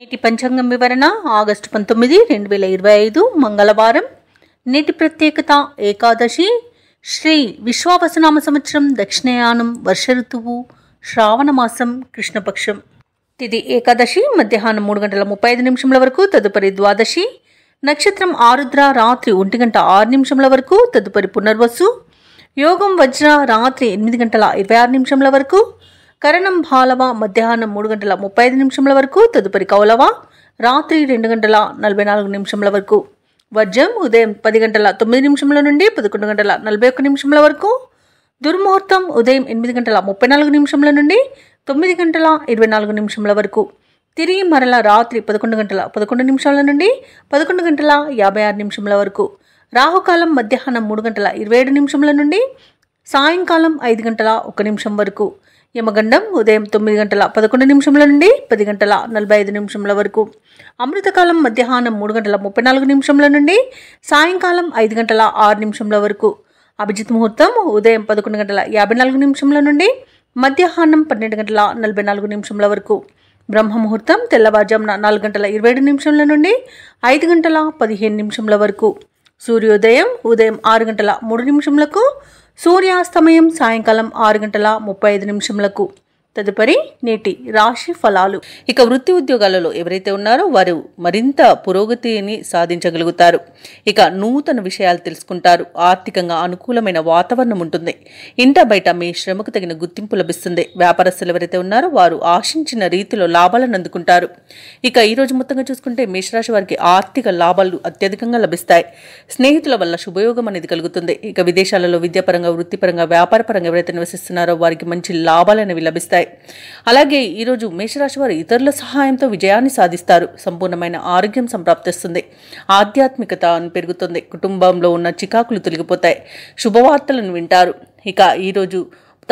నేటి పంచాంగం వివరణ ఆగస్టు 19, 2025 మంగళవారం. నేటి ప్రత్యేకత ఏకాదశి. శ్రీ విశ్వావసునామ సంవత్సరం, దక్షిణాయనం, వర్ష ఋతువు, శ్రావణ మాసం, కృష్ణపక్షం. తిథి ఏకాదశి మధ్యాహ్నం 3:35 వరకు, తదుపరి ద్వాదశి. నక్షత్రం ఆరుద్ర రాత్రి 1:06 వరకు, తదుపరి పునర్వసు. యోగం వజ్ర రాత్రి 8:26 వరకు. కరణం భాలవ మధ్యాహ్నం 3:35 వరకు, తదుపరి కౌలవ రాత్రి 2:44 వరకు. వర్జం ఉదయం 10:09 నుండి 11:41 వరకు. దుర్ముహూర్తం ఉదయం 8:34 నుండి 9:24 వరకు. తిరిగి మరల రాత్రి 11:11 నుండి 11:56 వరకు. రాహుకాలం మధ్యాహ్నం 3:27 నుండి సాయంకాలం 5:01 వరకు. యమగండం ఉదయం 9:11 నుండి 10:45 వరకు. అమృతకాలం మధ్యాహ్నం 3:34 నుండి సాయంకాలం 5:06 వరకు. అభిజిత్ ముహూర్తం ఉదయం 11:54 నుండి మధ్యాహ్నం 12:44 వరకు. బ్రహ్మ ముహూర్తం తెల్లవారుజామున 4:27 నుండి 5:15 వరకు. సూర్యోదయం ఉదయం 6:03 సూర్యాస్తమయం సాయంకాలం 6:35. తదుపరి నేటి రాశి ఫలాలు. ఇక వృత్తి ఉద్యోగాలలో ఎవరైతే ఉన్నారో వారు మరింత పురోగతిని సాధించగలుగుతారు. ఇక నూతన విషయాలు తెలుసుకుంటారు. ఆర్థికంగా అనుకూలమైన వాతావరణం ఉంటుంది. ఇంట బయట మీ శ్రమకు తగిన గుర్తింపు లభిస్తుంది. వ్యాపారస్తులు ఎవరైతే ఉన్నారో వారు ఆశించిన రీతిలో లాభాలను అందుకుంటారు. ఇక ఈ రోజు మొత్తంగా చూసుకుంటే మేషరాశి వారికి ఆర్థిక లాభాలు అత్యధికంగా లభిస్తాయి. స్నేహితుల వల్ల శుభయోగం అనేది కలుగుతుంది. ఇక విదేశాలలో విద్యాపరంగా, వృత్తిపరంగా, వ్యాపారపరంగా ఎవరైతే నివసిస్తున్నారో వారికి మంచి లాభాలు అనేవి లభిస్తాయి. అలాగే ఈరోజు మేషరాశి వారు ఇతరుల సహాయంతో విజయాన్ని సాధిస్తారు. సంపూర్ణమైన ఆరోగ్యం సంప్రాప్తిస్తుంది. ఆధ్యాత్మికత పెరుగుతుంది. కుటుంబంలో ఉన్న చికాకులు తొలగిపోతాయి. శుభవార్తలను వింటారు. ఇక ఈరోజు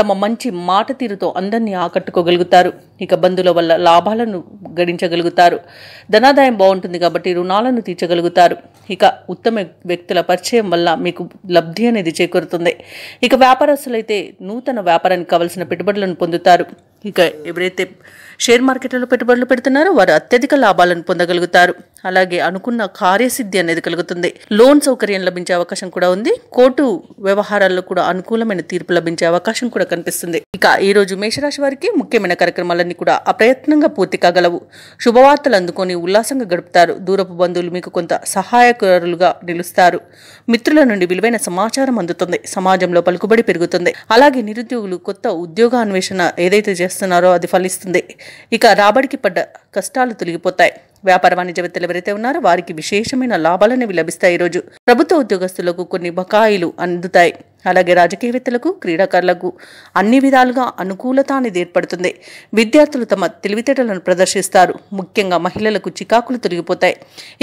తమ మంచి మాట తీరుతో అందరినీ ఆకట్టుకోగలుగుతారు. ఇక బంధువుల వల్ల లాభాలను గడించగలుగుతారు. ధనాదాయం బాగుంటుంది కాబట్టి రుణాలను తీర్చగలుగుతారు. ఇక ఉత్తమ వ్యక్తుల పరిచయం వల్ల మీకు లబ్ధి అనేది చేకూరుతుంది. ఇక వ్యాపారస్తులైతే నూతన వ్యాపారానికి కావలసిన పెట్టుబడులను పొందుతారు. ఇక ఎవరైతే షేర్ మార్కెట్లలో పెట్టుబడులు పెడుతున్నారో వారు అత్యధిక లాభాలను పొందగలుగుతారు. అలాగే అనుకున్న కార్యసిద్ధి అనేది కలుగుతుంది. లోన్ సౌకర్యం లభించే అవకాశం కూడా ఉంది. కోర్టు వ్యవహారాల్లో కూడా అనుకూలమైన తీర్పు లభించే అవకాశం కూడా కనిపిస్తుంది. ఇక ఈ రోజు మేషరాశి వారికి ముఖ్యమైన కార్యక్రమాలన్నీ కూడా అప్రయత్నంగా పూర్తి కాగలవు. శుభవార్తలు అందుకొని ఉల్లాసంగా గడుపుతారు. దూరపు బంధువులు మీకు కొంత సహాయకులుగా నిలుస్తారు. మిత్రుల నుండి విలువైన సమాచారం అందుతుంది. సమాజంలో పలుకుబడి పెరుగుతుంది. అలాగే నిరుద్యోగులు కొత్త ఉద్యోగాన్వేషణ ఏదైతే చేస్తున్నారో అది ఫలిస్తుంది. ఇక రాబడికి పడ్డ కష్టాలు తొలగిపోతాయి. వ్యాపార వాణిజ్యవేత్తలు ఎవరైతే ఉన్నారో వారికి విశేషమైన లాభాలనేవి లభిస్తాయి. ఈరోజు ప్రభుత్వ ఉద్యోగస్తులకు కొన్ని బకాయిలు అందుతాయి. అలాగే రాజకీయవేత్తలకు, క్రీడాకారులకు అన్ని విధాలుగా అనుకూలత అనేది ఏర్పడుతుంది. విద్యార్థులు తమ తెలివితేటలను ప్రదర్శిస్తారు. ముఖ్యంగా మహిళలకు చికాకులు తొలగిపోతాయి.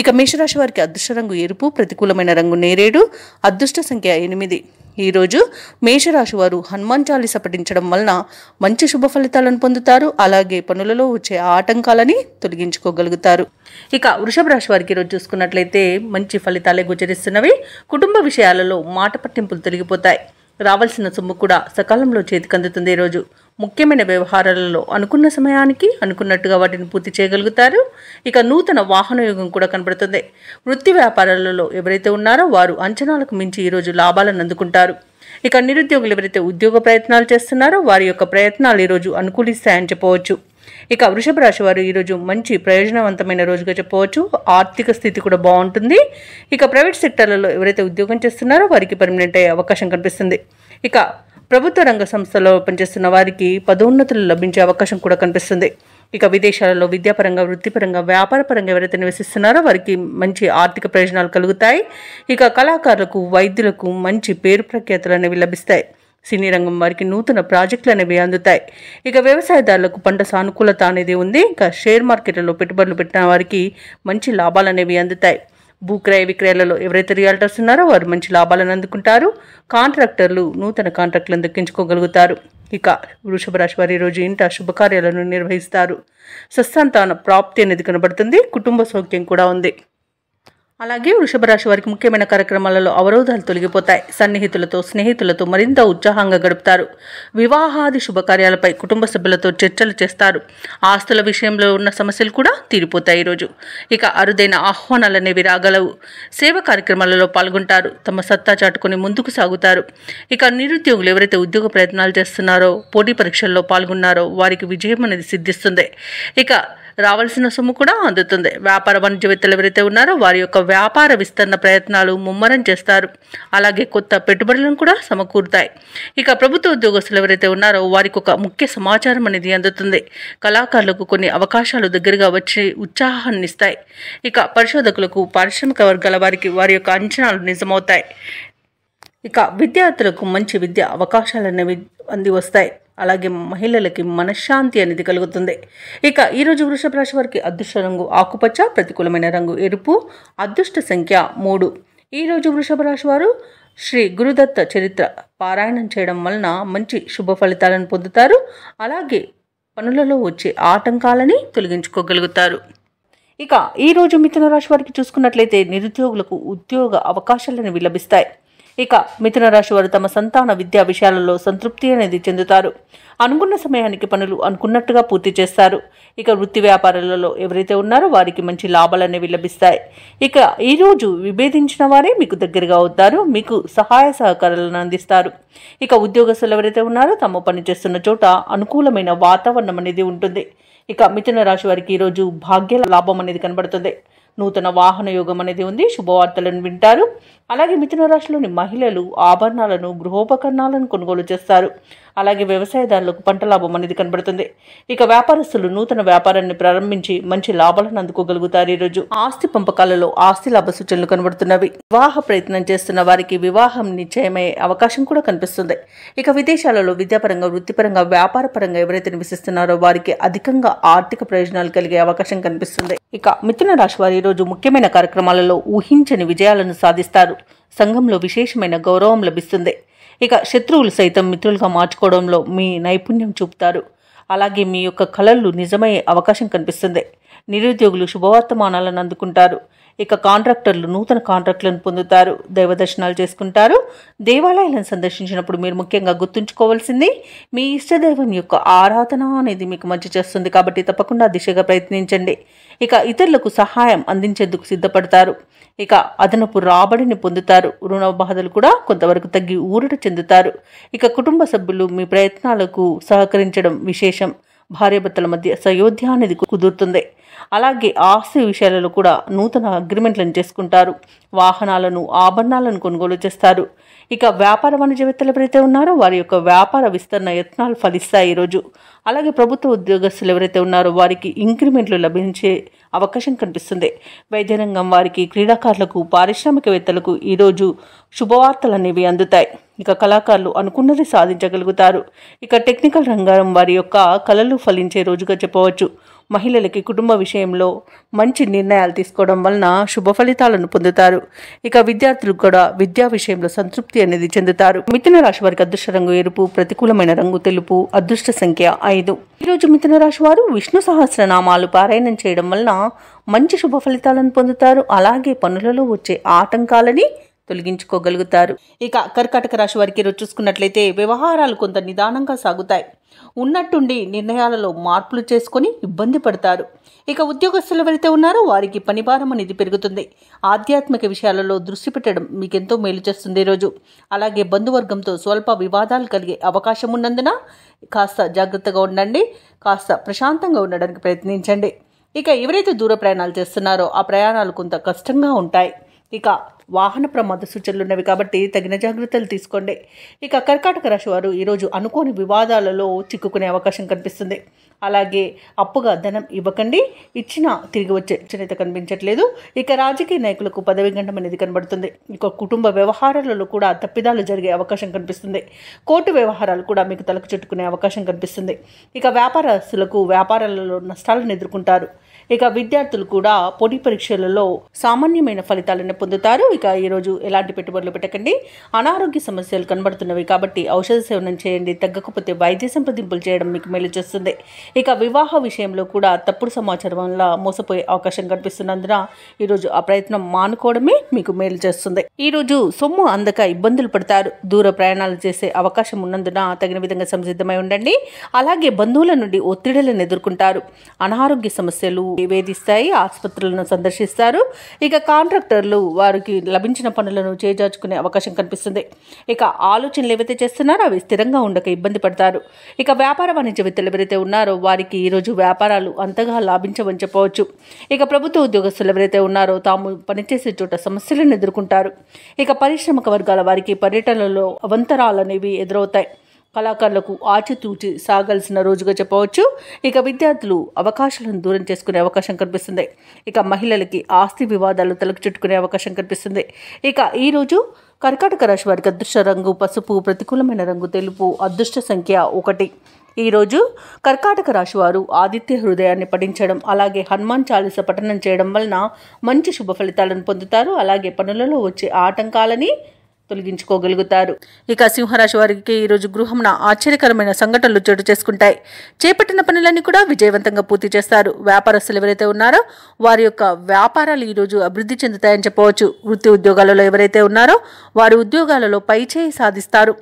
ఇక మేషరాశి వారికి అదృష్ట రంగు ఎరుపు, ప్రతికూలమైన రంగు నేరేడు, అదృష్ట సంఖ్య 8. ఈరోజు మేషరాశి వారు హనుమాన్ చాలీస పఠించడం వలన మంచి శుభ ఫలితాలను పొందుతారు. అలాగే పనులలో వచ్చే ఆటంకాలని తొలగించుకోగలుగుతారు. ఇక వృషభ రాశి వారికి ఈరోజు చూసుకున్నట్లయితే మంచి ఫలితాలే గోచరిస్తున్నవి. కుటుంబ విషయాలలో మాట పట్టింపులు తొలగిపోతాయి. రావాల్సిన సొమ్ము కూడా సకాలంలో చేతికి అందుతుంది. ఈరోజు ముఖ్యమైన వ్యవహారాలలో అనుకున్న సమయానికి అనుకున్నట్టుగా వాటిని పూర్తి చేయగలుగుతారు. ఇక నూతన వాహన యోగం కూడా కనబడుతుంది. వృత్తి వ్యాపారాలలో ఎవరైతే ఉన్నారో వారు అంచనాలకు మించి ఈరోజు లాభాలను అందుకుంటారు. ఇక నిరుద్యోగులు ఎవరైతే ఉద్యోగ ప్రయత్నాలు చేస్తున్నారో వారి యొక్క ప్రయత్నాలు ఈరోజు అనుకూలిస్తాయని చెప్పవచ్చు. ఇక వృషభ రాశి వారు ఈరోజు మంచి ప్రయోజనవంతమైన రోజుగా చెప్పవచ్చు. ఆర్థిక స్థితి కూడా బాగుంటుంది. ఇక ప్రైవేట్ సెక్టర్లలో ఎవరైతే ఉద్యోగం చేస్తున్నారో వారికి పర్మనెంట్ అయ్యే అవకాశం కనిపిస్తుంది. ఇక ప్రభుత్వ రంగ సంస్థలో పనిచేస్తున్న వారికి పదోన్నతులు లభించే అవకాశం కూడా కనిపిస్తుంది. ఇక విదేశాలలో విద్యాపరంగా, వృత్తిపరంగా, వ్యాపారపరంగా ఎవరైతే నివసిస్తున్నారో వారికి మంచి ఆర్థిక ప్రయోజనాలు కలుగుతాయి. ఇక కళాకారులకు, వైద్యులకు మంచి పేరు ప్రఖ్యాతులు అనేవి లభిస్తాయి. సినీ రంగం వారికి నూతన ప్రాజెక్టులు అనేవి అందుతాయి. ఇక వ్యవసాయదారులకు పంట సానుకూలత అనేది ఉంది. ఇక షేర్ మార్కెట్లలో పెట్టుబడులు పెట్టిన వారికి మంచి లాభాలు అనేవి అందుతాయి. భూక్రయ విక్రయాలలో ఎవరైతే రియాల్టర్స్ ఉన్నారో వారు మంచి లాభాలను అందుకుంటారు. కాంట్రాక్టర్లు నూతన కాంట్రాక్టులను దక్కించుకోగలుగుతారు. ఇక వృషభ రాశి వారి రోజు ఇంట శుభకార్యాలను నిర్వహిస్తారు. సత్సంతాన ప్రాప్తి అనేది కనబడుతుంది. కుటుంబ సౌఖ్యం కూడా ఉంది. అలాగే వృషభ రాశి వారికి ముఖ్యమైన కార్యక్రమాలలో అవరోధాలు తొలగిపోతాయి. సన్నిహితులతో స్నేహితులతో మరింత ఉత్సాహంగా గడుపుతారు. వివాహాది శుభకార్యాలపై కుటుంబ సభ్యులతో చర్చలు చేస్తారు. ఆస్తుల విషయంలో ఉన్న సమస్యలు కూడా తీరిపోతాయి ఈరోజు. ఇక అరుదైన ఆహ్వానాలనేవి రాగలవు. సేవ కార్యక్రమాలలో పాల్గొంటారు. తమ సత్తా చాటుకొని ముందుకు సాగుతారు. ఇక నిరుద్యోగులు ఎవరైతే ఉద్యోగ ప్రయత్నాలు చేస్తున్నారో, పోటీ పరీక్షల్లో పాల్గొన్నారో వారికి విజయం అనేది సిద్ధిస్తుంది. ఇక రావాల్సిన సొమ్ము కూడా అందుతుంది. వ్యాపార వాణిజ్యవేత్తలు ఎవరైతే ఉన్నారో వారి యొక్క వ్యాపార విస్తరణ ప్రయత్నాలు ముమ్మరం చేస్తారు. అలాగే కొత్త పెట్టుబడులను కూడా సమకూరుతాయి. ఇక ప్రభుత్వ ఉద్యోగస్తులు ఎవరైతే ఉన్నారో వారికి ఒక ముఖ్య సమాచారం అనేది అందుతుంది. కళాకారులకు కొన్ని అవకాశాలు దగ్గరగా వచ్చి ఉత్సాహాన్ని ఇస్తాయి. ఇక పరిశోధకులకు, పారిశ్రామిక వర్గాల వారికి వారి యొక్క అంచనాలు నిజమవుతాయి. ఇక విద్యార్థులకు మంచి విద్యా అవకాశాలు అనేవి అంది వస్తాయి. అలాగే మహిళలకి మనశ్శాంతి అనేది కలుగుతుంది. ఇక ఈరోజు వృషభ రాశి వారికి అదృష్ట రంగు ఆకుపచ్చ, ప్రతికూలమైన రంగు ఎరుపు, అదృష్ట సంఖ్య 3. ఈరోజు వృషభ రాశి వారు శ్రీ గురుదత్త చరిత్ర పారాయణం చేయడం వలన మంచి శుభ ఫలితాలను పొందుతారు. అలాగే పనులలో వచ్చే ఆటంకాలని తొలగించుకోగలుగుతారు. ఇక ఈరోజు మిథున రాశి వారికి చూసుకున్నట్లయితే నిరుద్యోగులకు ఉద్యోగ అవకాశాలను లభిస్తాయి. ఇక మిథున రాశి వారు తమ సంతాన విద్యా విషయాలలో సంతృప్తి అనేది చెందుతారు. అనుకున్న సమయానికి పనులు అనుకున్నట్టుగా పూర్తి చేస్తారు. ఇక వృత్తి వ్యాపారాలలో ఎవరైతే ఉన్నారో వారికి మంచి లాభాలు అనేవి లభిస్తాయి. ఇక ఈరోజు విభేదించిన వారే మీకు దగ్గరగా అవుతారు. మీకు సహాయ సహకారాలను అందిస్తారు. ఇక ఉద్యోగస్తులు ఎవరైతే ఉన్నారో తమ పని చేస్తున్న చోట అనుకూలమైన వాతావరణం అనేది ఉంటుంది. ఇక మిథున రాశి వారికి ఈరోజు భాగ్య లాభం అనేది కనబడుతుంది. నూతన వాహన యోగం అనేది ఉంది. శుభవార్తలను వింటారు. అలాగే మిథున రాశిలోని మహిళలు ఆభరణాలను, గృహోపకరణాలను కొనుగోలు చేస్తారు. అలాగే వ్యవసాయదారులకు పంట లాభం అనేది కనబడుతుంది. ఇక వ్యాపారస్తులు నూతన వ్యాపారాన్ని ప్రారంభించి మంచి లాభాలను అందుకోగలుగుతారు. ఈరోజు ఆస్తి పంపకాలలో ఆస్తి లాభ సూచనలు కనబడుతున్నవి. వివాహ ప్రయత్నం చేస్తున్న వారికి వివాహం నిశ్చయమయ్యే అవకాశం కూడా కనిపిస్తుంది. ఇక విదేశాలలో విద్యాపరంగా, వృత్తిపరంగా, వ్యాపార పరంగా ఎవరైతే నివసిస్తున్నారో వారికి అధికంగా ఆర్థిక ప్రయోజనాలు కలిగే అవకాశం కనిపిస్తుంది. ఇక మిథున రాశి వారు ఈరోజు ముఖ్యమైన కార్యక్రమాలలో ఊహించని విజయాలను సాధిస్తారు. సంఘంలో విశేషమైన గౌరవం లభిస్తుంది. ఇక శత్రువులు సైతం మిత్రులుగా మార్చుకోవడంలో మీ నైపుణ్యం చూపుతారు. అలాగే మీ యొక్క కళలు నిజమయ్యే అవకాశం కనిపిస్తుంది. నిరుద్యోగులు శుభవర్తమానాలను అందుకుంటారు. ఇక కాంట్రాక్టర్లు నూతన కాంట్రాక్టులను పొందుతారు. దైవ దర్శనాలు చేసుకుంటారు. దేవాలయాలను సందర్శించినప్పుడు మీరు ముఖ్యంగా గుర్తుంచుకోవాల్సింది మీ ఇష్టదైవం యొక్క ఆరాధన అనేది మీకు మంచి చేస్తుంది. కాబట్టి తప్పకుండా దిశగా ప్రయత్నించండి. ఇక ఇతరులకు సహాయం అందించేందుకు సిద్ధపడతారు. ఇక అదనపు రాబడిని పొందుతారు. రుణ బాధలు కూడా కొంతవరకు తగ్గి ఊరట చెందుతారు. ఇక కుటుంబ సభ్యులు మీ ప్రయత్నాలకు సహకరించడం విశేషం. భార్యాభర్తల మధ్య సయోధ్య అనేది కుదురుతుంది. అలాగే ఆస్తి విషయాలలో కూడా నూతన అగ్రిమెంట్లను చేసుకుంటారు. వాహనాలను, ఆభరణాలను కొనుగోలు చేస్తారు. ఇక వ్యాపార వాణిజ్యవేత్తలు ఎవరైతే ఉన్నారో వారి యొక్క వ్యాపార విస్తరణ యత్నాలు ఫలిస్తాయి ఈరోజు. అలాగే ప్రభుత్వ ఉద్యోగస్తులు ఎవరైతే ఉన్నారో వారికి ఇంక్రిమెంట్లు లభించే అవకాశం కనిపిస్తుంది. వైద్య రంగం వారికి, క్రీడాకారులకు, పారిశ్రామికవేత్తలకు ఈరోజు శుభవార్తలు అనేవి అందుతాయి. ఇక కళాకారులు అనుకున్నది సాధించగలుగుతారు. ఇక టెక్నికల్ రంగం వారి యొక్క కళలు ఫలించే రోజుగా చెప్పవచ్చు. మహిళలకి కుటుంబ విషయంలో మంచి నిర్ణయాలు తీసుకోవడం వలన శుభ ఫలితాలను పొందుతారు. ఇక విద్యార్థులు కూడా విద్యా విషయంలో సంతృప్తి అనేది చెందుతారు. మిథున రాశి వారికి అదృష్ట రంగు ఎరుపు, ప్రతికూలమైన రంగు తెలుపు, అదృష్ట సంఖ్య 5. ఈరోజు మిథున రాశి వారు విష్ణు సహస్రనామాలు పారాయణం చేయడం వలన మంచి శుభ ఫలితాలను పొందుతారు. అలాగే పనులలో వచ్చే ఆటంకాలని తొలగించుకోగలుగుతారు. ఇక కర్కాటక రాశి వారికి ఈరోజు చూసుకున్నట్లయితే వ్యవహారాలు కొంత నిదానంగా సాగుతాయి. ఉన్నట్టుండి నిర్ణయాలలో మార్పులు చేసుకొని ఇబ్బంది పడతారు. ఇక ఉద్యోగస్తులు ఎవరైతే ఉన్నారో వారికి పనిభారం అనేది పెరుగుతుంది. ఆధ్యాత్మిక విషయాలలో దృష్టి పెట్టడం మీకెంతో మేలు చేస్తుంది ఈరోజు. అలాగే బంధువర్గంతో స్వల్ప వివాదాలు కలిగే అవకాశం ఉన్నందున కాస్త జాగ్రత్తగా ఉండండి. కాస్త ప్రశాంతంగా ఉండడానికి ప్రయత్నించండి. ఇక ఎవరైతే దూర ప్రయాణాలు చేస్తున్నారో ఆ ప్రయాణాలు కొంత కష్టంగా ఉంటాయి. ఇక వాహన ప్రమాద సూచనలు ఉన్నవి కాబట్టి తగిన జాగ్రత్తలు తీసుకోండి. ఇక కర్కాటక రాశి వారు ఈరోజు అనుకోని వివాదాలలో చిక్కుకునే అవకాశం కనిపిస్తుంది. అలాగే అప్పుగా ధనం ఇవ్వకండి. ఇచ్చినా తిరిగి వచ్చే చేత కనిపించట్లేదు. ఇక రాజకీయ నాయకులకు పదవి గండం అనేది కనబడుతుంది. ఇక కుటుంబ వ్యవహారాలలో కూడా తప్పిదాలు జరిగే అవకాశం కనిపిస్తుంది. కోర్టు వ్యవహారాలు కూడా మీకు తలకు చుట్టుకునే అవకాశం కనిపిస్తుంది. ఇక వ్యాపారస్తులకు వ్యాపారాలలో నష్టాలను ఎదుర్కొంటారు. ఇక విద్యార్థులు కూడా పోటీ పరీక్షలలో సామాన్యమైన ఫలితాలను పొందుతారు. ఇక ఈరోజు ఎలాంటి పెట్టుబడులు పెట్టకండి. అనారోగ్య సమస్యలు కనబడుతున్నవి కాబట్టి ఔషధ సేవనం చేయండి. తగ్గకపోతే వైద్య సంప్రదింపులు చేయడం మీకు మేలు చేస్తుంది. ఇక వివాహ విషయంలో కూడా తప్పుడు సమాచారం వల్ల మోసపోయే అవకాశం కనిపిస్తున్నందున ఈరోజు ఆ ప్రయత్నం మానుకోవడమే మీకు మేలు చేస్తుంది. ఈరోజు సొమ్ము అందక ఇబ్బందులు పడతారు. దూర ప్రయాణాలు చేసే అవకాశం ఉన్నందున తగిన విధంగా సంసిద్ధమై ఉండండి. అలాగే బంధువుల నుండి ఒత్తిడులను ఎదుర్కొంటారు. అనారోగ్య సమస్యలు వేధిస్తాయి. ఆసుపత్రులను సందర్శిస్తారు. ఇక కాంట్రాక్టర్లు వారికి లభించిన పనులను చేజార్చుకునే అవకాశం కనిపిస్తుంది. ఇక ఆలోచనలు ఏవైతే చేస్తున్నారో అవి స్థిరంగా ఉండక ఇబ్బంది పడతారు. ఇక వ్యాపార వాణిజ్యవేత్తలు ఎవరైతే ఉన్నారో వారికి ఈరోజు వ్యాపారాలు అంతగా లాభించవని చెప్పవచ్చు. ఇక ప్రభుత్వ ఉద్యోగస్తులు ఎవరైతే ఉన్నారో తాము పనిచేసే చోట సమస్యలను ఎదుర్కొంటారు. ఇక పారిశ్రామిక వర్గాల వారికి పర్యటనలో అవంతరాలు అనేవి ఎదురవుతాయి. కళాకారులకు ఆచితూచి సాగాల్సిన రోజుగా చెప్పవచ్చు. ఇక విద్యార్థులు అవకాశాలను దూరం చేసుకునే అవకాశం కనిపిస్తుంది. ఇక మహిళలకి ఆస్తి వివాదాలు తలకు చుట్టుకునే అవకాశం కనిపిస్తుంది. ఇక ఈరోజు కర్కాటక రాశి వారికి అదృష్ట రంగు పసుపు, ప్రతికూలమైన రంగు తెలుపు, అదృష్ట సంఖ్య 1. ఈరోజు కర్కాటక రాశి వారు ఆదిత్య హృదయాన్ని పఠించడం, అలాగే హనుమాన్ చాలీస పఠనం చేయడం వలన మంచి శుభ ఫలితాలను పొందుతారు. అలాగే పనులలో వచ్చే ఆటంకాలని తొలగించుకోగలుగుతారు. ఇక సింహరాశి వారికి ఈరోజు గృహంన ఆశ్చర్యకరమైన సంఘటనలు చోటు చేసుకుంటాయి. చేపట్టిన పనులన్నీ కూడా విజయవంతంగా పూర్తి చేస్తారు. వ్యాపారస్తులు ఎవరైతే ఉన్నారో వారి యొక్క వ్యాపారాలు ఈరోజు అభివృద్ధి చెందుతాయని చెప్పవచ్చు. వృత్తి ఉద్యోగాలలో ఎవరైతే ఉన్నారో వారి ఉద్యోగాలలో పైచేయి సాధిస్తారు.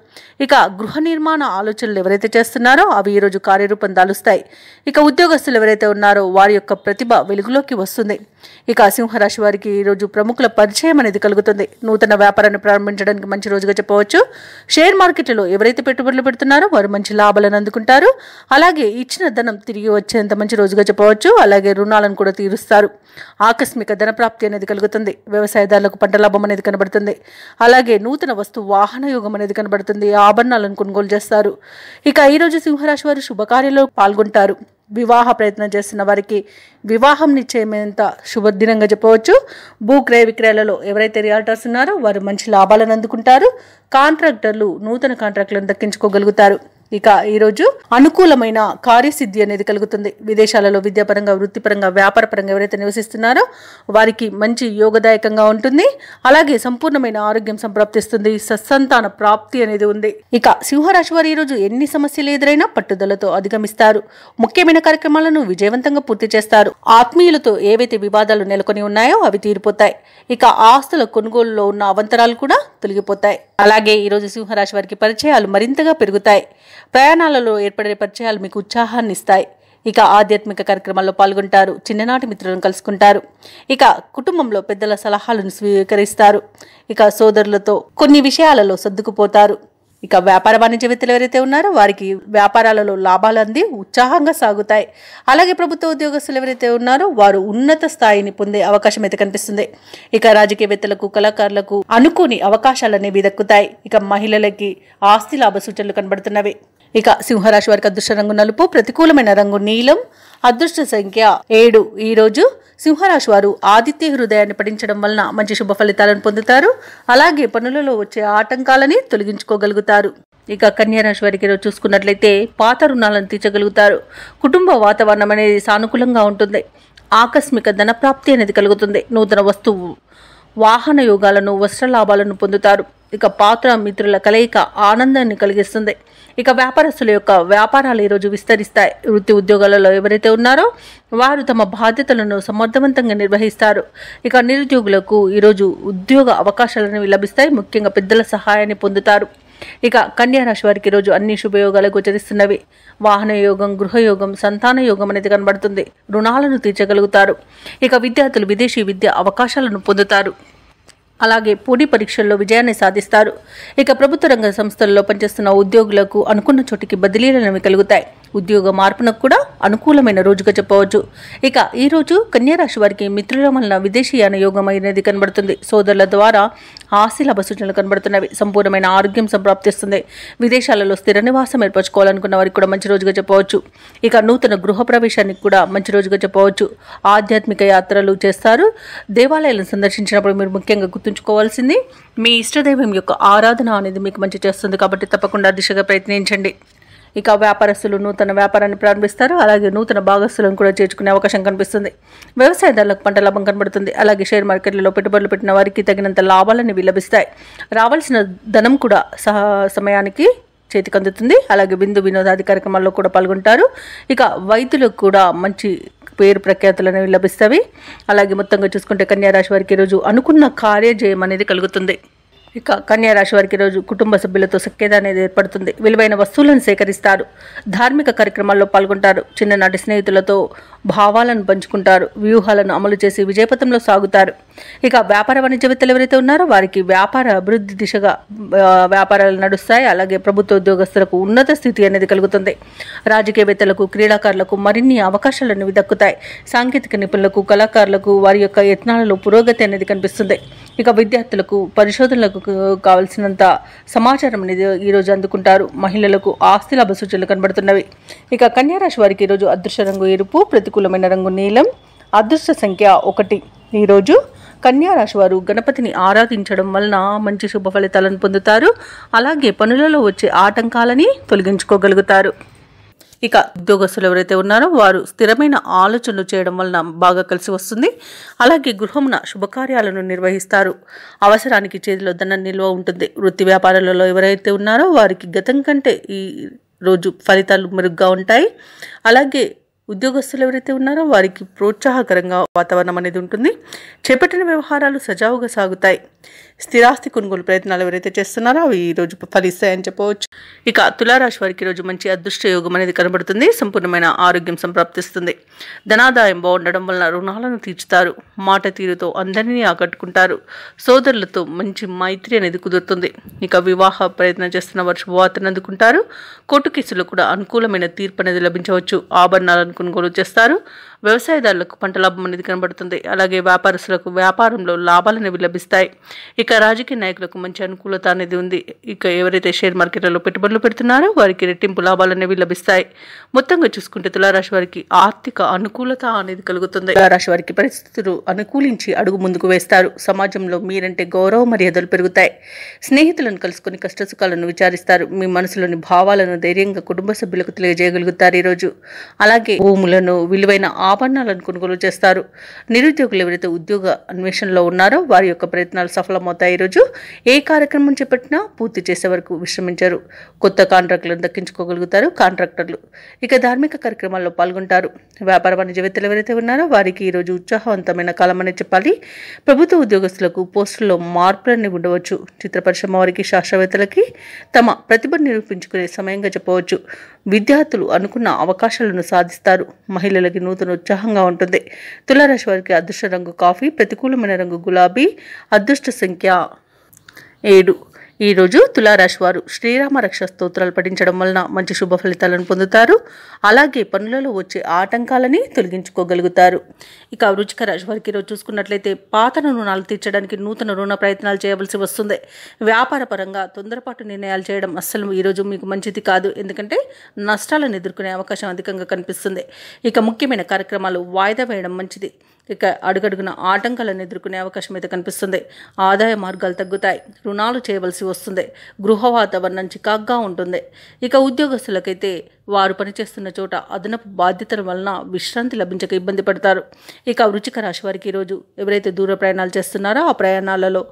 ఇక గృహ నిర్మాణ ఆలోచనలు ఎవరైతే చేస్తున్నారో అవి ఈరోజు కార్యరూపం దాలుస్తాయి. ఇక ఉద్యోగస్తులు ఎవరైతే ఉన్నారో వారి యొక్క ప్రతిభ వెలుగులోకి వస్తుంది. ఇక సింహరాశి వారికి ఈరోజు ప్రముఖుల పరిచయం అనేది కలుగుతుంది. నూతన వ్యాపారాన్ని ప్రారంభించడానికి మంచి రోజుగా చెప్పవచ్చు. షేర్ మార్కెట్లో ఎవరైతే పెట్టుబడులు పెడుతున్నారో వారు మంచి లాభాలను అందుకుంటారు. అలాగే ఇచ్చిన ధనం తిరిగి వచ్చేంత మంచి రోజుగా చెప్పవచ్చు. అలాగే రుణాలను కూడా తీరుస్తారు. ఆకస్మిక ధన ప్రాప్తి అనేది కలుగుతుంది. వ్యవసాయదారులకు పంట లాభం అనేది కనబడుతుంది. అలాగే నూతన వస్తు వాహన యోగం అనేది కనబడుతుంది. ఆభరణాలను కొనుగోలు చేస్తారు. ఇక ఈరోజు సింహరాశి వారు శుభకార్యాల్లో పాల్గొంటారు. వివాహ ప్రయత్నం చేస్తున్న వారికి వివాహం నిశ్చయమైనంత శుభదినంగా చెప్పవచ్చు. భూ క్రయ విక్రయాలలో ఎవరైతే రియాల్టర్స్ ఉన్నారో వారు మంచి లాభాలను అందుకుంటారు. కాంట్రాక్టర్లు నూతన కాంట్రాక్టులను దక్కించుకోగలుగుతారు. ఇక ఈరోజు అనుకూలమైన కార్యసిద్ధి అనేది కలుగుతుంది. విదేశాలలో విద్యాపరంగా, వృత్తిపరంగా, వ్యాపారపరంగా ఎవరైతే నివసిస్తున్నారో వారికి మంచి యోగదాయకంగా ఉంటుంది. అలాగే సంపూర్ణమైన ఆరోగ్యం సంప్రాప్తిస్తుంది. సత్సంతాన ప్రాప్తి అనేది ఉంది. ఇక సింహరాశి వారు ఈరోజు ఎన్ని సమస్యలు ఎదురైనా పట్టుదలతో అధిగమిస్తారు. ముఖ్యమైన కార్యక్రమాలను విజయవంతంగా పూర్తి చేస్తారు. ఆత్మీయులతో ఏవైతే వివాదాలు నెలకొని ఉన్నాయో అవి తీరిపోతాయి. ఇక ఆస్తుల కొనుగోలులో ఉన్న అవంతరాలు కూడా తొలగిపోతాయి. అలాగే ఈరోజు సింహరాశి వారికి పరిచయాలు మరింతగా పెరుగుతాయి. ప్రయాణాలలో ఏర్పడే పరిచయాలు మీకు ఉత్సాహాన్ని ఇస్తాయి. ఇక ఆధ్యాత్మిక కార్యక్రమాల్లో పాల్గొంటారు. చిన్ననాటి మిత్రులను కలుసుకుంటారు. ఇక కుటుంబంలో పెద్దల సలహాలను స్వీకరిస్తారు. ఇక సోదరులతో కొన్ని విషయాలలో సర్దుకుపోతారు. ఇక వ్యాపార వాణిజ్యవేత్తలు ఎవరైతే ఉన్నారో వారికి వ్యాపారాలలో లాభాలు అంది ఉత్సాహంగా సాగుతాయి. అలాగే ప్రభుత్వ ఉద్యోగస్తులు ఎవరైతే ఉన్నారో వారు ఉన్నత స్థాయిని పొందే అవకాశం అయితే కనిపిస్తుంది. ఇక రాజకీయవేత్తలకు, కళాకారులకు అనుకోని అవకాశాలు అనేవి దక్కుతాయి. ఇక మహిళలకి ఆస్తి లాభ సూచనలు కనబడుతున్నవి. ఇక సింహరాశి వారికి అదృష్ట రంగు నలుపు, ప్రతికూలమైన రంగు నీలం, అదృష్ట సంఖ్య 7. ఈరోజు సింహరాశి వారు ఆదిత్య హృదయాన్ని పఠించడం వలన మంచి శుభ ఫలితాలను పొందుతారు. అలాగే పనులలో వచ్చే ఆటంకాలని తొలగించుకోగలుగుతారు. ఇక కన్యారాశి వారికి ఈరోజు చూసుకున్నట్లయితే పాత రుణాలను తీర్చగలుగుతారు. కుటుంబ వాతావరణం అనేది సానుకూలంగా ఉంటుంది. ఆకస్మిక ధన ప్రాప్తి అనేది కలుగుతుంది. నూతన వస్తువు వాహన యోగాలను, వస్త్ర లాభాలను పొందుతారు. ఇక పాత్ర మిత్రుల కలయిక ఆనందాన్ని కలిగిస్తుంది. ఇక వ్యాపారస్తుల యొక్క వ్యాపారాలు ఈరోజు విస్తరిస్తాయి. వృత్తి ఉద్యోగాలలో ఎవరైతే ఉన్నారో వారు తమ బాధ్యతలను సమర్థవంతంగా నిర్వహిస్తారు. ఇక నిరుద్యోగులకు ఈరోజు ఉద్యోగ అవకాశాలను లభిస్తాయి. ముఖ్యంగా పెద్దల సహాయాన్ని పొందుతారు. ఇక కన్యారాశి వారికి ఈరోజు అన్ని శుభయోగాలు గోచరిస్తున్నవి. వాహన యోగం, గృహయోగం, సంతాన యోగం అనేది కనబడుతుంది. రుణాలను తీర్చగలుగుతారు. ఇక విద్యార్థులు విదేశీ విద్య అవకాశాలను పొందుతారు. అలాగే పోటీ పరీక్షల్లో విజయాన్ని సాధిస్తారు. ఇక ప్రభుత్వ రంగ సంస్థల్లో పనిచేస్తున్న ఉద్యోగులకు అనుకున్న చోటికి బదిలీలు కలుగుతాయి. ఉద్యోగ మార్పునకు కూడా అనుకూలమైన రోజుగా చెప్పవచ్చు. ఇక ఈ రోజు కన్యారాశి వారికి మిత్రుల వలన విదేశీయాన యోగం అనేది కనబడుతుంది. సోదరుల ద్వారా ఆస్తి లాభ సూచనలు కనబడుతున్నవి. సంపూర్ణమైన ఆరోగ్యం సంప్రాప్తిస్తుంది. విదేశాలలో స్థిర నివాసం ఏర్పరచుకోవాలనుకున్న వారికి కూడా మంచి రోజుగా చెప్పవచ్చు. ఇక నూతన గృహ ప్రవేశానికి కూడా మంచి రోజుగా చెప్పవచ్చు. ఆధ్యాత్మిక యాత్రలు చేస్తారు. దేవాలయాలను సందర్శించినప్పుడు మీరు ముఖ్యంగా గుర్తుంచుకోవాల్సింది మీ ఇష్టదైవం యొక్క ఆరాధన అనేది మీకు మంచి చేస్తుంది. కాబట్టి తప్పకుండా దిశగా ప్రయత్నించండి. ఇక వ్యాపారస్తులు నూతన వ్యాపారాన్ని ప్రారంభిస్తారు. అలాగే నూతన భాగస్తులను కూడా చేర్చుకునే అవకాశం కనిపిస్తుంది. వ్యవసాయదారులకు పంట లాభం కనబడుతుంది. అలాగే షేర్ మార్కెట్లలో పెట్టుబడులు పెట్టిన వారికి తగినంత లాభాలను లభిస్తాయి. రావాల్సిన ధనం కూడా సమయానికి చేతికి అందుతుంది. అలాగే విందు వినోదాది కార్యక్రమాల్లో కూడా పాల్గొంటారు. ఇక వైద్యులకు కూడా మంచి పేరు ప్రఖ్యాతులు అనేవి లభిస్తాయి. అలాగే మొత్తంగా చూసుకుంటే కన్యా రాశి వారికి ఈరోజు అనుకున్న కార్యజయం అనేది కలుగుతుంది. ఇక కన్యా రాశి వారికి రోజు కుటుంబ సభ్యులతో సఖ్యత అనేది ఏర్పడుతుంది. విలువైన వస్తువులను సేకరిస్తారు. ధార్మిక కార్యక్రమాల్లో పాల్గొంటారు. చిన్ననాటి స్నేహితులతో భావాలను పంచుకుంటారు. వ్యూహాలను అమలు చేసి విజయపథంలో సాగుతారు. ఇక వ్యాపార వాణిజ్యవేత్తలు ఎవరైతే ఉన్నారో వారికి వ్యాపార అభివృద్ధి దిశగా వ్యాపారాలు నడుస్తాయి. అలాగే ప్రభుత్వ ఉద్యోగస్తులకు ఉన్నత స్థితి అనేది కలుగుతుంది. రాజకీయవేత్తలకు క్రీడాకారులకు మరిన్ని అవకాశాలు అనేవి దక్కుతాయి. సాంకేతిక నిపుణులకు కళాకారులకు వారి యొక్క యత్నాలలో పురోగతి అనేది కనిపిస్తుంది. ఇక విద్యార్థులకు పరిశోధనలకు కావలసినంత సమాచారం అనేది ఈరోజు అందుకుంటారు. మహిళలకు ఆస్తి లాభ సూచనలు కనబడుతున్నవి. ఇక కన్యా రాశి వారికి ఈరోజు అదృష్ట రంగు ఎరుపు, ప్రతికూలమైన రంగు నీలం, అదృష్ట సంఖ్య 1. ఈరోజు కన్యా రాశి వారు గణపతిని ఆరాధించడం వలన మంచి శుభ ఫలితాలను పొందుతారు. అలాగే పనులలో వచ్చే ఆటంకాలని తొలగించుకోగలుగుతారు. ఇక ఉద్యోగస్తులు ఎవరైతే ఉన్నారో వారు స్థిరమైన ఆలోచనలు చేయడం వలన బాగా కలిసి వస్తుంది. అలాగే గృహమున శుభకార్యాలను నిర్వహిస్తారు. అవసరానికి చేతిలో ధనం నిల్వ ఉంటుంది. వృత్తి వ్యాపారాలలో ఎవరైతే ఉన్నారో వారికి గతం కంటే ఈ రోజు ఫలితాలు మెరుగ్గా ఉంటాయి. అలాగే ఉద్యోగస్తులు ఎవరైతే ఉన్నారో వారికి ప్రోత్సాహకరంగా వాతావరణం అనేది ఉంటుంది. చేపట్టిన వ్యవహారాలు సజావుగా సాగుతాయి. స్థిరాస్తి కొనుగోలు ప్రయత్నాలు ఎవరైతే చేస్తున్నారో అవి ఈరోజు ఫలిస్తాయని చెప్పవచ్చు. ఇక తులారాశి వారికి ఈరోజు మంచి అదృష్ట యోగం అనేది కనబడుతుంది. సంపూర్ణమైన ఆరోగ్యం సంప్రాప్తిస్తుంది. ధనాదాయం బాగుండడం వలన రుణాలను తీర్చుతారు. మాట తీరుతో అందరినీ ఆకట్టుకుంటారు. సోదరులతో మంచి మైత్రి అనేది కుదురుతుంది. ఇక వివాహ ప్రయత్నం చేస్తున్న వారు శుభవార్తను అందుకుంటారు. కోర్టు కేసులో కూడా అనుకూలమైన తీర్పు అనేది లభించవచ్చు. ఆభరణాలను కొనుగోలు చేస్తారు. వ్యవసాయదారులకు పంట లాభం అనేది కనబడుతుంది. అలాగే వ్యాపారస్తులకు వ్యాపారంలో లాభాలు అనేవి లభిస్తాయి. ఇక రాజకీయ నాయకులకు మంచి అనుకూలత అనేది ఉంది. ఇక ఎవరైతే షేర్ మార్కెట్లలో పెట్టుబడులు పెడుతున్నారో వారికి రెట్టింపు లాభాలు అనేవి లభిస్తాయి. మొత్తంగా చూసుకుంటే తులారాశి వారికి ఆర్థిక అనుకూలత అనేది కలుగుతుంది. తులారాశి వారికి పరిస్థితులు అనుకూలించి అడుగు ముందుకు వేస్తారు. సమాజంలో మీరంటే గౌరవ మర్యాదలు పెరుగుతాయి. స్నేహితులను కలుసుకొని కష్టసుఖాలను విచారిస్తారు. మీ మనసులోని భావాలను ధైర్యంగా కుటుంబ సభ్యులకు తెలియజేయగలుగుతారు ఈరోజు. అలాగే భూములను విలువైన ఆభరణాలను కొనుగోలు చేస్తారు. నిరుద్యోగులు ఎవరైతే ఉద్యోగ అన్వేషణలో ఉన్నారో వారి యొక్క ప్రయత్నాలు సఫలమవుతాయి. ఈరోజు ఏ కార్యక్రమం చేపట్టినా పూర్తి చేసే వరకు విశ్రమించారు. కొత్త కాంట్రాక్టులను దక్కించుకోగలుగుతారు కాంట్రాక్టర్లు. ఇక ధార్మిక కార్యక్రమాల్లో పాల్గొంటారు. వ్యాపార వాణిజ్యవేత్తలు ఎవరైతే ఉన్నారో వారికి ఈరోజు ఉత్సాహవంతమైన కాలం అని చెప్పాలి. ప్రభుత్వ ఉద్యోగస్తులకు పోస్టుల్లో మార్పులన్నీ ఉండవచ్చు. చిత్ర పరిశ్రమ వారికి శాస్త్రవేత్తలకి తమ ప్రతిభను నిరూపించుకునే సమయంగా చెప్పవచ్చు. విద్యార్థులు అనుకున్న అవకాశాలను సాధిస్తారు. మహిళలకి నూతన ఉత్సాహంగా ఉంటుంది. తులారాశి వారికి అదృష్ట రంగు కాఫీ, ప్రతికూలమైన రంగు గులాబీ, అదృష్ట సంఖ్య 7. ఈరోజు తులారాశి వారు శ్రీరామ రక్ష స్తోత్రాలు పఠించడం వలన మంచి శుభ ఫలితాలను పొందుతారు. అలాగే పనులలో వచ్చే ఆటంకాలని తొలగించుకోగలుగుతారు. ఇక వృశ్చిక రాశి వారికి ఈరోజు చూసుకున్నట్లయితే పాత రుణాలు తీర్చడానికి నూతన రుణ ప్రయత్నాలు చేయవలసి వస్తుంది. వ్యాపార పరంగా తొందరపాటు నిర్ణయాలు చేయడం అస్సలు ఈరోజు మీకు మంచిది కాదు. ఎందుకంటే నష్టాలను ఎదుర్కొనే అవకాశం అధికంగా కనిపిస్తుంది. ఇక ముఖ్యమైన కార్యక్రమాలు వాయిదా వేయడం మంచిది. ఇక అడుగడుగున ఆటంకాలను ఎదుర్కొనే అవకాశం అయితే కనిపిస్తుంది. ఆదాయ మార్గాలు తగ్గుతాయి. రుణాలు చేయవలసి వస్తుంది. గృహ వాతావరణం చికాగ్గా ఉంటుంది. ఇక ఉద్యోగస్తులకైతే వారు పనిచేస్తున్న చోట అదనపు బాధ్యతల వలన విశ్రాంతి లభించక ఇబ్బంది పడతారు. ఇక వృశ్చిక రాశి వారికి ఈరోజు ఎవరైతే దూర ప్రయాణాలు చేస్తున్నారో ఆ ప్రయాణాలలో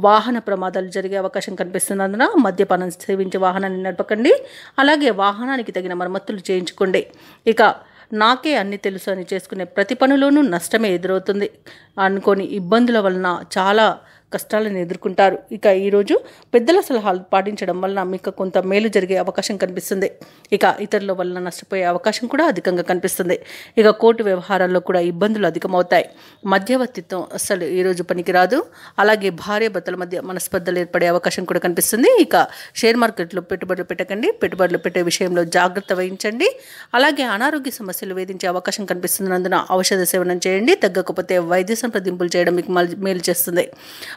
వాహన ప్రమాదాలు జరిగే అవకాశం కనిపిస్తున్నందున మద్యపానం సేవించి వాహనాన్ని నడపకండి. అలాగే వాహనానికి తగిన మరమ్మతులు చేయించుకోండి. ఇక నాకే అన్ని తెలుసు అని చేసుకునే ప్రతి పనిలోనూ నష్టమే ఎదురవుతుంది. అనుకోని ఇబ్బందుల వలన చాలా కష్టాలను ఎదుర్కొంటారు. ఇక ఈరోజు పెద్దల సలహాలు పాటించడం వలన మీకు కొంత మేలు జరిగే అవకాశం కనిపిస్తుంది. ఇక ఇతరుల వలన నష్టపోయే అవకాశం కూడా అధికంగా కనిపిస్తుంది. ఇక కోర్టు వ్యవహారాల్లో కూడా ఇబ్బందులు అధికమవుతాయి. మధ్యవర్తిత్వం అస్సలు ఈరోజు పనికిరాదు. అలాగే భార్య భర్తల మధ్య మనస్పర్ధలు ఏర్పడే అవకాశం కూడా కనిపిస్తుంది. ఇక షేర్ మార్కెట్లో పెట్టుబడులు పెట్టకండి. పెట్టుబడులు పెట్టే విషయంలో జాగ్రత్త వహించండి. అలాగే అనారోగ్య సమస్యలు వేధించే అవకాశం కనిపిస్తున్నందున ఔషధ సేవనం చేయండి. తగ్గకపోతే వైద్య సంప్రదింపులు చేయడం మీకు మేలు చేస్తుంది.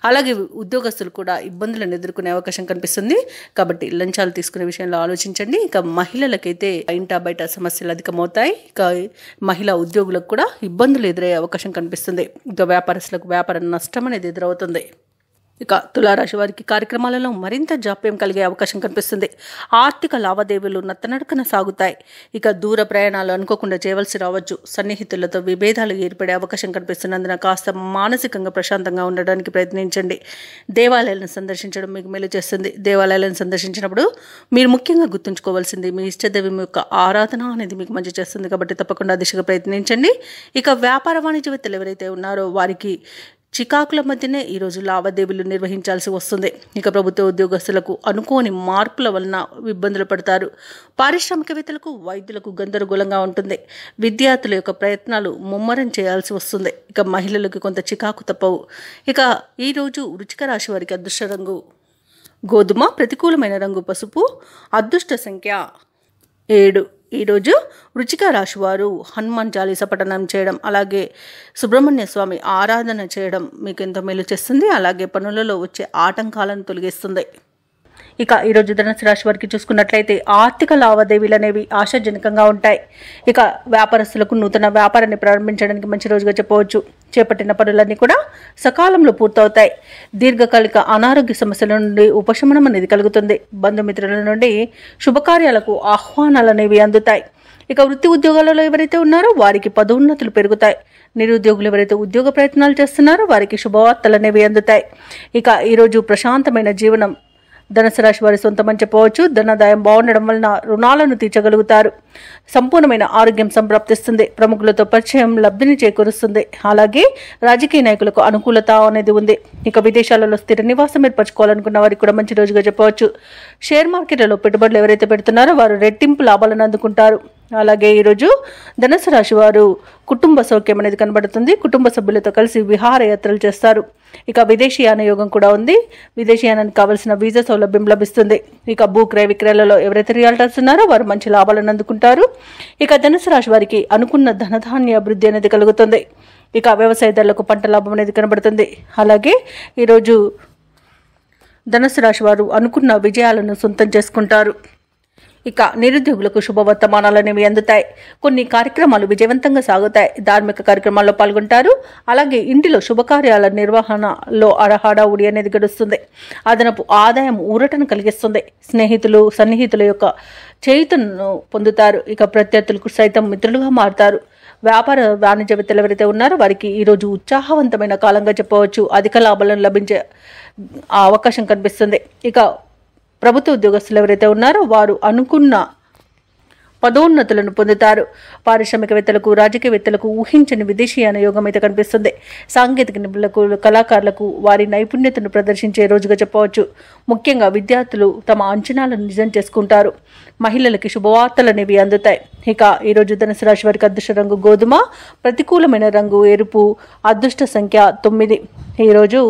అలాగే ఉద్యోగస్తులు కూడా ఇబ్బందులను ఎదుర్కొనే అవకాశం కనిపిస్తుంది. కాబట్టి లంచాలు తీసుకునే విషయంలో ఆలోచించండి. ఇక మహిళలకైతే ఇంటా బయట సమస్యలు అధికమవుతాయి. ఇక మహిళా ఉద్యోగులకు కూడా ఇబ్బందులు ఎదురయ్యే అవకాశం కనిపిస్తుంది. ఇక వ్యాపారస్తులకు వ్యాపార నష్టం అనేది ఎదురవుతుంది. ఇక తులారాశి వారికి కార్యక్రమాలలో మరింత జాప్యం కలిగే అవకాశం కనిపిస్తుంది. ఆర్థిక లావాదేవీలు నత్తనడకన సాగుతాయి. ఇక దూర ప్రయాణాలు అనుకోకుండా చేయవలసి రావచ్చు. సన్నిహితులతో విభేదాలు ఏర్పడే అవకాశం కనిపిస్తున్నందున కాస్త మానసికంగా ప్రశాంతంగా ఉండడానికి ప్రయత్నించండి. దేవాలయాలను సందర్శించడం మీకు మేలు చేస్తుంది. దేవాలయాలను సందర్శించినప్పుడు మీరు ముఖ్యంగా గుర్తుంచుకోవాల్సింది మీ ఇష్టదైవం యొక్క ఆరాధన అనేది మీకు మంచి చేస్తుంది. కాబట్టి తప్పకుండా దిశగా ప్రయత్నించండి. ఇక వ్యాపార వాణిజ్యవేత్తలు ఎవరైతే ఉన్నారో వారికి చికాకుల మధ్యనే ఈరోజు లావాదేవీలు నిర్వహించాల్సి వస్తుంది. ఇక ప్రభుత్వ ఉద్యోగస్తులకు అనుకోని మార్పుల వలన ఇబ్బందులు పడతారు. పారిశ్రామికవేత్తలకు వైద్యులకు గందరగోళంగా ఉంటుంది. విద్యార్థుల యొక్క ప్రయత్నాలు ముమ్మరం చేయాల్సి వస్తుంది. ఇక మహిళలకు కొంత చికాకు తప్పవు. ఇక ఈరోజు వృశ్చిక రాశి వారికి అదృష్ట రంగు గోధుమ, ప్రతికూలమైన రంగు పసుపు, అదృష్ట సంఖ్య 7. ఈరోజు వృశ్చిక రాశి వారు హనుమాన్ చాలీస పఠనం చేయడం, అలాగే సుబ్రహ్మణ్య స్వామి ఆరాధన చేయడం మీకు ఎంతో మేలు చేస్తుంది. అలాగే పనులలో వచ్చే ఆటంకాలను తొలగిస్తుంది. ఇక ఈరోజు ధనుసు రాశి వారికి చూసుకున్నట్లయితే ఆర్థిక లావాదేవీలు అనేవి ఆశాజనకంగా ఉంటాయి. ఇక వ్యాపారస్తులకు నూతన వ్యాపారాన్ని ప్రారంభించడానికి మంచి రోజుగా చెప్పవచ్చు. చేపట్టిన పనులన్నీ కూడా సకాలంలో పూర్తవుతాయి. దీర్ఘకాలిక అనారోగ్య సమస్యల నుండి ఉపశమనం అనేది కలుగుతుంది. బంధుమిత్రుల నుండి శుభకార్యాలకు ఆహ్వానాలు అనేవి అందుతాయి. ఇక వృత్తి ఉద్యోగాలలో ఎవరైతే ఉన్నారో వారికి పదోన్నతులు పెరుగుతాయి. నిరుద్యోగులు ఎవరైతే ఉద్యోగ ప్రయత్నాలు చేస్తున్నారో వారికి శుభవార్తలు అనేవి అందుతాయి. ఇక ఈరోజు ప్రశాంతమైన జీవనం ధనుసు రాశి వారి సొంతమని చెప్పవచ్చు. ధనాదాయం బాగుండడం వలన రుణాలను తీర్చగలుగుతారు. సంపూర్ణమైన ఆరోగ్యం సంప్రాప్తిస్తుంది. ప్రముఖులతో పరిచయం లబ్ధిని చేకూరుస్తుంది. అలాగే రాజకీయ నాయకులకు అనుకూలత అనేది ఉంది. ఇక విదేశాలలో స్థిర నివాసం ఏర్పరచుకోవాలనుకున్న వారికి కూడా మంచి రోజుగా చెప్పవచ్చు. షేర్ మార్కెట్లలో పెట్టుబడులు ఎవరైతే పెడుతున్నారో వారు రెట్టింపు లాభాలను అందుకుంటారు. అలాగే ఈరోజు ధనుసు రాశి వారు కుటుంబ సౌఖ్యం అనేది కనబడుతుంది. కుటుంబ సభ్యులతో కలిసి విహారయాత్రలు చేస్తారు. ఇక విదేశీయాన యోగం కూడా ఉంది. విదేశీయానానికి కావలసిన వీసా సౌలభ్యం లభిస్తుంది. ఇక భూ క్రయ విక్రయాలలో ఎవరైతే రియాల్టర్స్ ఉన్నారో వారు మంచి లాభాలను అందుకుంటారు. ఇక ధనుసు రాశి వారికి అనుకున్న ధనధాన్య అభివృద్ధి అనేది కలుగుతుంది. ఇక వ్యవసాయదారులకు పంట లాభం అనేది కనబడుతుంది. అలాగే ఈరోజు ధనుసు రాశి వారు అనుకున్న విజయాలను సొంతం చేసుకుంటారు. ఇక నిరుద్యోగులకు శుభవర్తమానాలు అనేవి అందుతాయి. కొన్ని కార్యక్రమాలు విజయవంతంగా సాగుతాయి. ధార్మిక కార్యక్రమాల్లో పాల్గొంటారు. అలాగే ఇంటిలో శుభకార్యాల నిర్వహణలో హడావుడి అనేది గడుస్తుంది. అదనపు ఆదాయం ఊరటను కలిగిస్తుంది. స్నేహితులు సన్నిహితుల యొక్క చేయుతను పొందుతారు. ఇక ప్రత్యర్థులకు సైతం మిత్రులుగా మారుతారు. వ్యాపార వాణిజ్యవేత్తలు ఎవరైతే ఉన్నారో వారికి ఈరోజు ఉత్సాహవంతమైన కాలంగా చెప్పవచ్చు. అధిక లాభాలను లభించే అవకాశం కనిపిస్తుంది. ఇక ప్రభుత్వ ఉద్యోగస్తులు ఎవరైతే ఉన్నారో వారు అనుకున్న పదోన్నతులను పొందుతారు. పారిశ్రామికవేత్తలకు రాజకీయవేత్తలకు ఊహించని విదేశీయాన యోగం అయితే కనిపిస్తుంది. సాంకేతిక నిపుణులకు కళాకారులకు వారి నైపుణ్యతను ప్రదర్శించే రోజుగా చెప్పవచ్చు. ముఖ్యంగా విద్యార్థులు తమ అంచనాలను నిజం చేసుకుంటారు. మహిళలకి శుభవార్తలు అనేవి అందుతాయి. ఇక ఈరోజు ధనుసు రాశి వారికి అదృష్ట రంగు గోధుమ, ప్రతికూలమైన రంగు ఎరుపు, అదృష్ట సంఖ్య 9. ఈరోజు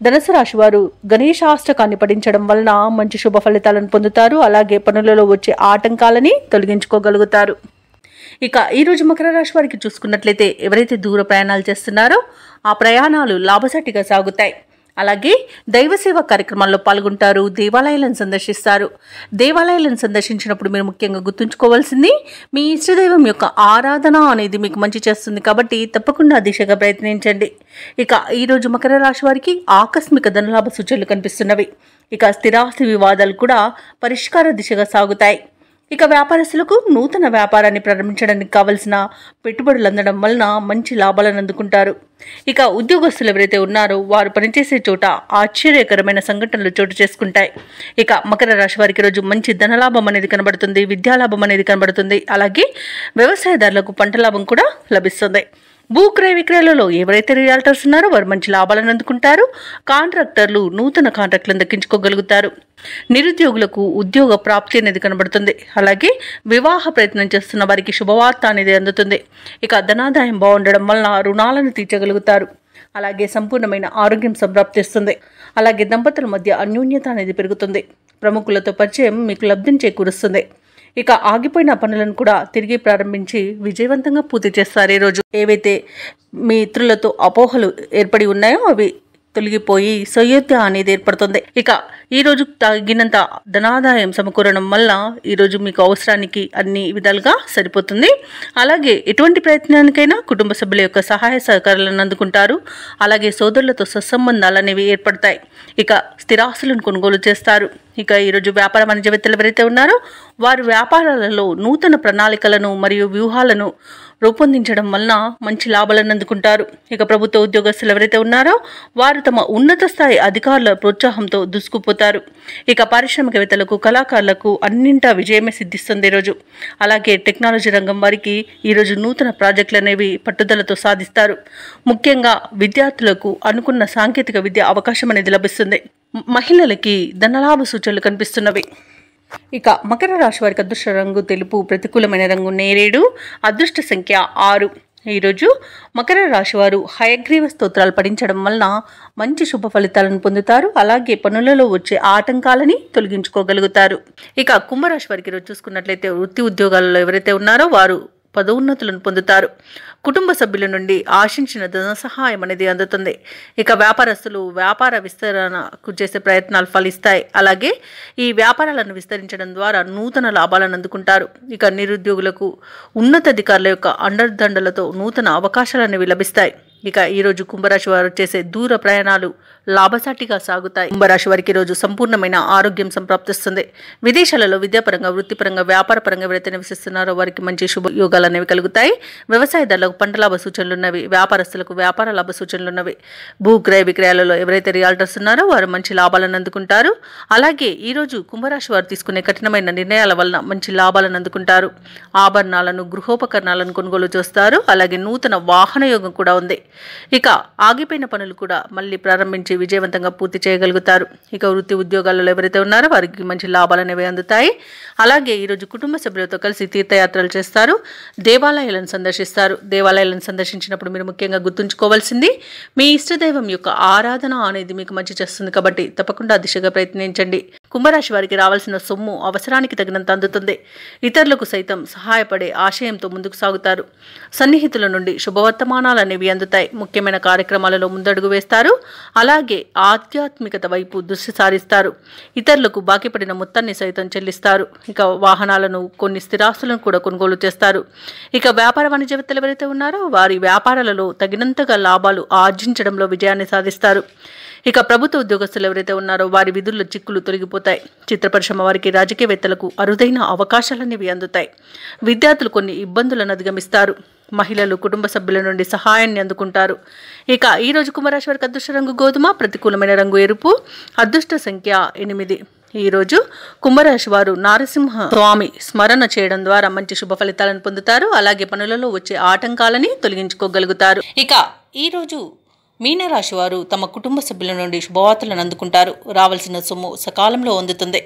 ధనుసు రాశి వారు గణేశాష్టకాన్ని పఠించడం వలన మంచి శుభ ఫలితాలను పొందుతారు. అలాగే పనులలో వచ్చే ఆటంకాలని తొలగించుకోగలుగుతారు. ఇక ఈరోజు మకర రాశి వారికి చూసుకున్నట్లయితే ఎవరైతే దూర ప్రయాణాలు చేస్తున్నారో ఆ ప్రయాణాలు లాభసాటిగా సాగుతాయి. అలాగే దైవ సేవా కార్యక్రమాల్లో పాల్గొంటారు. దేవాలయాలను సందర్శిస్తారు. దేవాలయాలను సందర్శించినప్పుడు మీరు ముఖ్యంగా గుర్తుంచుకోవాల్సింది మీ ఇష్టదైవం యొక్క ఆరాధన అనేది మీకు మంచి చేస్తుంది. కాబట్టి తప్పకుండా దిశగా ప్రయత్నించండి. ఇక ఈరోజు మకర రాశి వారికి ఆకస్మిక ధనలాభ సూచనలు కనిపిస్తున్నవి. ఇక స్థిరాస్తి వివాదాలు కూడా పరిష్కార దిశగా సాగుతాయి. ఇక వ్యాపారస్తులకు నూతన వ్యాపారాన్ని ప్రారంభించడానికి కావలసిన పెట్టుబడులు అందడం వలన మంచి లాభాలను అందుకుంటారు. ఇక ఉద్యోగస్తులు ఎవరైతే ఉన్నారో వారు పనిచేసే చోట ఆశ్చర్యకరమైన సంఘటనలు చోటు చేసుకుంటాయి. ఇక మకర రాశి వారికి రోజు మంచి ధనలాభం అనేది కనబడుతుంది. విద్యాలాభం అనేది కనబడుతుంది. అలాగే వ్యవసాయదారులకు పంట లాభం కూడా లభిస్తుంది. భూ క్రయ విక్రయాలలో ఎవరైతే రియాల్టర్స్ ఉన్నారో వారు మంచి లాభాలను అందుకుంటారు. కాంట్రాక్టర్లు నూతన కాంట్రాక్టులను దక్కించుకోగలుగుతారు. నిరుద్యోగులకు ఉద్యోగ ప్రాప్తి అనేది కనబడుతుంది. అలాగే వివాహ ప్రయత్నం చేస్తున్న వారికి శుభవార్త అనేది అందుతుంది. ఇక ధనాదాయం బాగుండడం వలన రుణాలను తీర్చగలుగుతారు. అలాగే సంపూర్ణమైన ఆరోగ్యం సంప్రాప్తిస్తుంది. అలాగే దంపతుల మధ్య అన్యోన్యత అనేది పెరుగుతుంది. ప్రముఖులతో పరిచయం మీకు లబ్ధిని చేకూరుస్తుంది. ఇక ఆగిపోయిన పనులను కూడా తిరిగి ప్రారంభించి విజయవంతంగా పూర్తి చేస్తారు. ఈరోజు ఏవైతే మీ ఇతరులతో అపోహలు ఏర్పడి ఉన్నాయో అవి తొలగిపోయి సౌయోధ్య అనేది ఏర్పడుతుంది. ఇక ఈ రోజు తగినంత ధనాదాయం సమకూరడం వల్ల ఈరోజు మీకు అవసరానికి అన్ని విధాలుగా సరిపోతుంది. అలాగే ఎటువంటి ప్రయత్నానికైనా కుటుంబ సభ్యుల యొక్క సహాయ సహకారాలను అందుకుంటారు. అలాగే సోదరులతో సత్సంబంధాలు అనేవి ఏర్పడతాయి. ఇక స్థిరాస్తులను కొనుగోలు చేస్తారు. ఇక ఈరోజు వ్యాపార వాణిజ్యవేత్తలు ఎవరైతే ఉన్నారో వారు వ్యాపారాలలో నూతన ప్రణాళికలను మరియు వ్యూహాలను రూపొందించడం వలన మంచి లాభాలను అందుకుంటారు. ఇక ప్రభుత్వ ఉద్యోగస్తులు ఎవరైతే ఉన్నారో వారు తమ ఉన్నత స్థాయి అధికారుల ప్రోత్సాహంతో దూసుకుపోతారు. ఇక పారిశ్రామికవేత్తలకు, కళాకారులకు అన్నింటా విజయమే సిద్ధిస్తుంది ఈరోజు. అలాగే టెక్నాలజీ రంగం వారికి ఈరోజు నూతన ప్రాజెక్టులు అనేవి పట్టుదలతో సాధిస్తారు. ముఖ్యంగా విద్యార్థులకు అనుకున్న సాంకేతిక విద్య అవకాశం అనేది లభిస్తుంది. మహిళలకి ధనలాభ సూచనలు కనిపిస్తున్నవి. ఇక మకర రాశి వారికి అదృష్ట రంగు తెలుపు, ప్రతికూలమైన రంగు నేరేడు, అదృష్ట సంఖ్య 6. ఈరోజు మకర రాశి వారు హయగ్రీవ స్తోత్రాలు పఠించడం వలన మంచి శుభ ఫలితాలను పొందుతారు. అలాగే పనులలో వచ్చే ఆటంకాలని తొలగించుకోగలుగుతారు. ఇక కుంభరాశి వారికి ఈరోజు చూసుకున్నట్లయితే వృత్తి ఉద్యోగాలలో ఎవరైతే ఉన్నారో వారు పదోన్నతులను పొందుతారు. కుటుంబ సభ్యుల నుండి ఆశించిన ధన సహాయం అనేది అందుతుంది. ఇక వ్యాపారస్తులు వ్యాపార విస్తరణకు చేసే ప్రయత్నాలు ఫలిస్తాయి. అలాగే ఈ వ్యాపారాలను విస్తరించడం ద్వారా నూతన లాభాలను అందుకుంటారు. ఇక నిరుద్యోగులకు ఉన్నతాధికారుల యొక్క అండదండలతో నూతన అవకాశాలు అనేవి లభిస్తాయి. ఇక ఈరోజు కుంభరాశి వారు చేసే దూర ప్రయాణాలు లాభసాటిగా సాగుతాయి. కుంభరాశి వారికి ఈరోజు సంపూర్ణమైన ఆరోగ్యం సంప్రాప్తిస్తుంది. విదేశాలలో విద్యాపరంగా, వృత్తిపరంగా, వ్యాపారపరంగా ఎవరైతే నివసిస్తున్నారో వారికి మంచి శుభ యోగాలు అనేవి కలుగుతాయి. వ్యవసాయదారులకు పంట లాభ సూచనలు ఉన్నవి. వ్యాపారస్తులకు వ్యాపార లాభ సూచనలు ఉన్నవి. భూ క్రయ విక్రయాలలో ఎవరైతే రియాల్టర్స్ ఉన్నారో వారు మంచి లాభాలను అందుకుంటారు. అలాగే ఈరోజు కుంభరాశి వారు తీసుకునే కఠినమైన నిర్ణయాల వలన మంచి లాభాలను అందుకుంటారు. ఆభరణాలను, గృహోపకరణాలను కొనుగోలు చేస్తారు. అలాగే నూతన వాహన యోగం కూడా ఉంది. ఇక ఆగిపోయిన పనులు కూడా మళ్ళీ ప్రారంభించి విజయవంతంగా పూర్తి చేయగలుగుతారు. ఇక వృత్తి ఉద్యోగాలలో ఎవరైతే ఉన్నారో వారికి మంచి లాభాలు అనేవి అందుతాయి. అలాగే ఈరోజు కుటుంబ సభ్యులతో కలిసి తీర్థయాత్రలు చేస్తారు. దేవాలయాలను సందర్శిస్తారు. దేవాలయాలను సందర్శించినప్పుడు మీరు ముఖ్యంగా గుర్తుంచుకోవాల్సింది మీ ఇష్టదైవం యొక్క ఆరాధన అనేది మీకు మంచి చేస్తుంది. కాబట్టి తప్పకుండా దిశగా ప్రయత్నించండి. కుంభరాశి వారికి రావాల్సిన సొమ్ము అవసరానికి తగినంత అందుతుంది. ఇతరులకు సైతం సహాయపడే ఆశయంతో ముందుకు సాగుతారు. సన్నిహితుల నుండి శుభవర్తమానాలు అనేవి అందుతాయి. ముఖ్యమైన కార్యక్రమాలలో ముందడుగు వేస్తారు. అలాగే ఆధ్యాత్మికత వైపు దృష్టి సారిస్తారు. ఇతరులకు బాకీ పడిన మొత్తాన్ని సైతం చెల్లిస్తారు. ఇక వాహనాలను, కొన్ని స్థిరాస్తులను కూడా కొనుగోలు చేస్తారు. ఇక వ్యాపార వాణిజ్యవేత్తలు ఎవరైతే ఉన్నారో వారి వ్యాపారాలలో తగినంతగా లాభాలు ఆర్జించడంలో విజయాన్ని సాధిస్తారు. ఇక ప్రభుత్వ ఉద్యోగస్తులు ఎవరైతే ఉన్నారో వారి విధుల్లో చిక్కులు తొలగిపోతాయి. చిత్ర పరిశ్రమ వారికి, రాజకీయవేత్తలకు అరుదైన అవకాశాలనేవి అందుతాయి. విద్యార్థులు కొన్ని ఇబ్బందులను అధిగమిస్తారు. మహిళలు కుటుంబ సభ్యుల నుండి సహాయాన్ని అందుకుంటారు. ఇక ఈరోజు కుంభరాశి వారికి అదృష్ట రంగు గోధుమ, ప్రతికూలమైన రంగు ఎరుపు, అదృష్ట సంఖ్య 8. ఈరోజు కుంభరాశి వారు నారసింహ స్వామి స్మరణ చేయడం ద్వారా మంచి శుభ ఫలితాలను పొందుతారు. అలాగే పనులలో వచ్చే ఆటంకాలని తొలగించుకోగలుగుతారు. ఇక ఈరోజు మీనరాశి వారు తమ కుటుంబ సభ్యుల నుండి శుభవార్తలను అందుకుంటారు. రావాల్సిన సొమ్ము సకాలంలో అందుతుంది.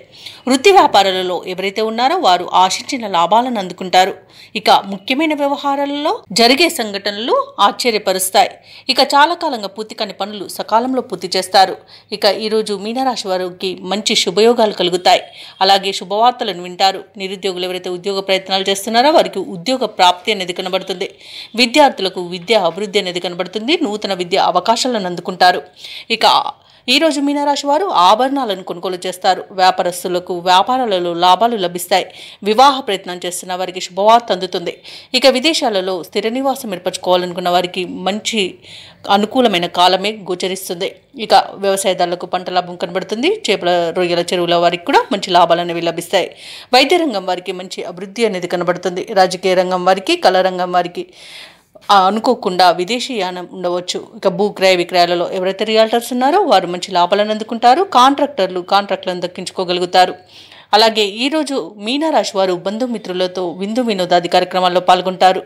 వృత్తి వ్యాపారాలలో ఎవరైతే ఉన్నారో వారు ఆశించిన లాభాలను అందుకుంటారు. ఇక ముఖ్యమైన వ్యవహారాలలో జరిగే సంఘటనలు ఆశ్చర్యపరుస్తాయి. ఇక చాలా కాలంగా పూర్తి కాని పనులు సకాలంలో పూర్తి చేస్తారు. ఇక ఈరోజు మీనరాశి వారికి మంచి శుభయోగాలు కలుగుతాయి. అలాగే శుభవార్తలను వింటారు. నిరుద్యోగులు ఎవరైతే ఉద్యోగ ప్రయత్నాలు చేస్తున్నారో వారికి ఉద్యోగ ప్రాప్తి అనేది కనబడుతుంది. విద్యార్థులకు విద్యా అభివృద్ధి అనేది కనబడుతుంది. నూతన విద్య అవకాశాలను అందుకుంటారు. ఇక ఈరోజు మీనరాశి వారు ఆభరణాలను కొనుగోలు చేస్తారు. వ్యాపారస్తులకు వ్యాపారాలలో లాభాలు లభిస్తాయి. వివాహ ప్రయత్నం చేస్తున్న వారికి శుభవార్త అందుతుంది. ఇక విదేశాలలో స్థిర నివాసం ఏర్పరచుకోవాలనుకున్న వారికి మంచి అనుకూలమైన కాలమే గోచరిస్తుంది. ఇక వ్యవసాయదారులకు పంట లాభం కనబడుతుంది. చేపల, రొయ్యల చెరువుల వారికి కూడా మంచి లాభాలు అనేవి లభిస్తాయి. వైద్య రంగం వారికి మంచి అభివృద్ధి అనేది కనబడుతుంది. రాజకీయ రంగం వారికి, కళా రంగం వారికి అనుకోకుండా విదేశీయానం ఉండవచ్చు. ఇక భూ క్రయ విక్రయాలలో ఎవరైతే రియాల్టర్స్ ఉన్నారో వారు మంచి లాభాలను అందుకుంటారు. కాంట్రాక్టర్లను దక్కించుకోగలుగుతారు. అలాగే ఈరోజు మీనరాశి వారు బంధుమిత్రులతో విందు వినోదాది కార్యక్రమాల్లో పాల్గొంటారు.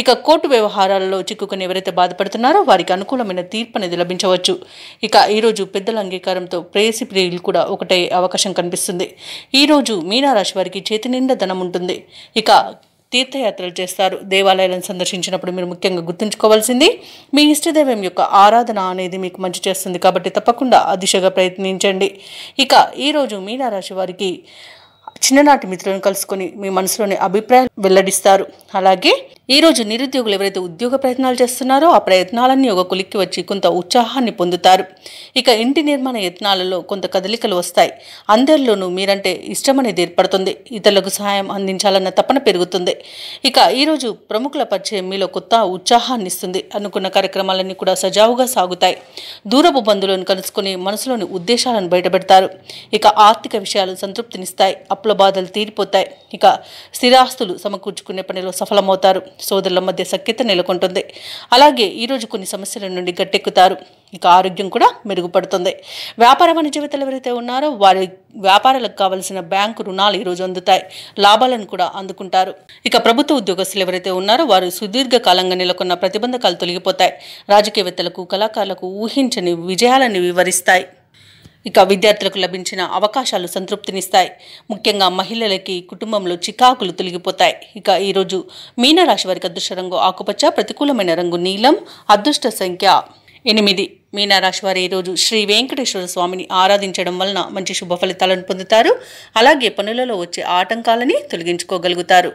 ఇక కోర్టు వ్యవహారాలలో చిక్కుకుని ఎవరైతే బాధపడుతున్నారో వారికి అనుకూలమైన తీర్పు అనేది లభించవచ్చు. ఇక ఈరోజు పెద్దల అంగీకారంతో ప్రేయసి ప్రియులు కూడా ఒకటే అవకాశం కనిపిస్తుంది. ఈరోజు మీనరాశి వారికి చేతి నిండా ధనం ఉంటుంది. ఇక తీర్థయాత్రలు చేస్తారు. దేవాలయాలను సందర్శించినప్పుడు మీరు ముఖ్యంగా గుర్తుంచుకోవాల్సింది మీ ఇష్టదైవం యొక్క ఆరాధన అనేది మీకు మంచి చేస్తుంది. కాబట్టి తప్పకుండా ఆ దిశగా ప్రయత్నించండి. ఇక ఈరోజు మీనరాశి వారికి చిన్ననాటి మిత్రులను కలుసుకొని మీ మనసులోని అభిప్రాయాలు వెల్లడిస్తారు. అలాగే ఈరోజు నిరుద్యోగులు ఎవరైతే ఉద్యోగ ప్రయత్నాలు చేస్తున్నారో ఆ ప్రయత్నాలన్నీ ఒక కొలిక్కి వచ్చి కొంత ఉత్సాహాన్ని పొందుతారు. ఇక ఇంటి నిర్మాణ యత్నాలలో కొంత కదలికలు వస్తాయి. అందరిలోనూ మీరంటే ఇష్టం అనేది ఏర్పడుతుంది. ఇతరులకు సహాయం అందించాలన్న తపన పెరుగుతుంది. ఇక ఈరోజు ప్రముఖుల పరిచయం మీలో కొత్త ఉత్సాహాన్ని ఇస్తుంది. అనుకున్న కార్యక్రమాలన్నీ కూడా సజావుగా సాగుతాయి. దూరపు బంధువులను కలుసుకుని మనసులోని ఉద్దేశాలను బయటపెడతారు. ఇక ఆర్థిక విషయాలు సంతృప్తినిస్తాయి. అప్పుల బాధలు తీరిపోతాయి. ఇక స్థిరాస్తులు సమకూర్చుకునే పనిలో సఫలమవుతారు. సోదరుల మధ్య సఖ్యత నెలకొంటుంది. అలాగే ఈరోజు కొన్ని సమస్యల నుండి గట్టెక్కుతారు. ఇక ఆరోగ్యం కూడా మెరుగుపడుతుంది. వ్యాపార వాణిజ్యవేత్తలు ఎవరైతే ఉన్నారో వారి వ్యాపారాలకు కావలసిన బ్యాంకు రుణాలు ఈరోజు అందుతాయి. లాభాలను కూడా అందుకుంటారు. ఇక ప్రభుత్వ ఉద్యోగస్తులు ఎవరైతే ఉన్నారో వారు సుదీర్ఘకాలంగా నెలకొన్న ప్రతిబంధకాలు తొలగిపోతాయి. రాజకీయవేత్తలకు, కళాకారులకు ఊహించని విజయాలను వివరిస్తాయి. ఇక విద్యార్థులకు లభించిన అవకాశాలు సంతృప్తినిస్తాయి. ముఖ్యంగా మహిళలకి కుటుంబంలో చికాకులు తొలగిపోతాయి. ఇక ఈరోజు మీనరాశి వారికి అదృష్ట రంగు ఆకుపచ్చ, ప్రతికూలమైన రంగు నీలం, అదృష్ట సంఖ్య 8. మీనరాశి వారు ఈరోజు శ్రీ వెంకటేశ్వర స్వామిని ఆరాధించడం వలన మంచి శుభ ఫలితాలను పొందుతారు. అలాగే పనులలో వచ్చే ఆటంకాలని తొలగించుకోగలుగుతారు.